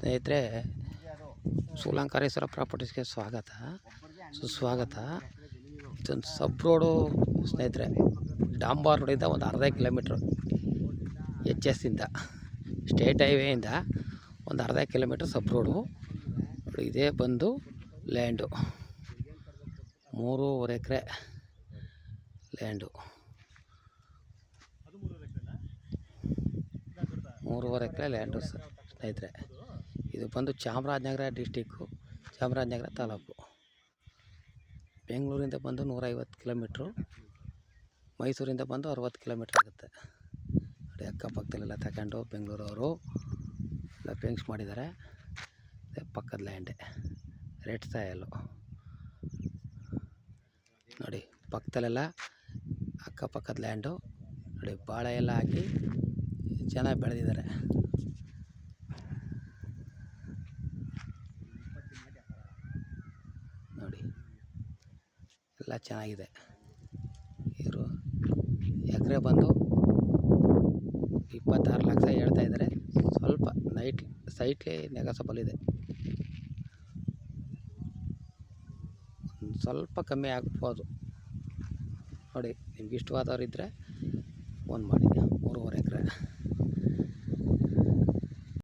ಸ್ನೇಹಿತರೆ, ಸೂಲಂಕರೇಶ್ವರ ಪ್ರಾಪರ್ಟೀಸ್ಗೆ ಸ್ವಾಗತ, ಸುಸ್ವಾಗತ. ಇದೊಂದು ಸಬ್ ರೋಡು ಸ್ನೇಹಿತರೆ, ಡಾಂಬಾರ್ ರೋಡಿಂದ ಒಂದು ಅರ್ಧ ಕಿಲೋಮೀಟ್ರ್ HS ಇಂದ, ಸ್ಟೇಟ್ ಹೈವೇಯಿಂದ ಒಂದು ಅರ್ಧ ಕಿಲೋಮೀಟ್ರ್ ಸಬ್ ರೋಡು. ಇದೇ ಬಂದು ಲ್ಯಾಂಡು, 3.5 ಎಕರೆ ಲ್ಯಾಂಡು. 3.5 ಎಕರೆ ಲ್ಯಾಂಡು ಸ್ನೇಹಿತರೆ. ಇದು ಬಂದು ಚಾಮರಾಜನಗರ ಡಿಸ್ಟಿಕ್ಕು, ಚಾಮರಾಜನಗರ ತಾಲೂಕು. ಬೆಂಗಳೂರಿಂದ ಬಂದು 150 ಕಿಲೋಮೀಟ್ರು, ಮೈಸೂರಿಂದ ಬಂದು 60 ಕಿಲೋಮೀಟ್ರ್ ಆಗುತ್ತೆ. ನೋಡಿ, ಅಕ್ಕಪಕ್ಕದಲ್ಲೆಲ್ಲ ತಗೊಂಡು ಬೆಂಗಳೂರವರು ಎಲ್ಲ ಫಿಕ್ಸ್ ಮಾಡಿದ್ದಾರೆ. ಪಕ್ಕದ ಲ್ಯಾಂಡೆ, ರೆಡ್ ಸಾಯಲು ನೋಡಿ, ಪಕ್ಕದಲ್ಲೆಲ್ಲ ಅಕ್ಕಪಕ್ಕದ ಲ್ಯಾಂಡು. ನೋಡಿ, ಬಾಳೆ ಎಲ್ಲ ಹಾಕಿ ಚೆನ್ನಾಗಿ ಬೆಳೆದಿದ್ದಾರೆ. ನೋಡಿ, ಎಲ್ಲ ಚೆನ್ನಾಗಿದೆ. ಇವರು ಎಕರೆ ಬಂದು 26 ಲಕ್ಷ ಹೇಳ್ತಾ ಇದ್ದಾರೆ. ಸ್ವಲ್ಪ ಸೈಟ್ಲಿ ನೆಗೋಸಬಲ್ ಇದೆ, ಒಂದು ಸ್ವಲ್ಪ ಕಮ್ಮಿ ಆಗ್ಬೋದು. ನೋಡಿ, ನಿಮ್ಗೆ ಇಷ್ಟವಾದವ್ರು ಇದ್ದರೆ ಫೋನ್ ಮಾಡಿ. 3.5 ಎಕರೆ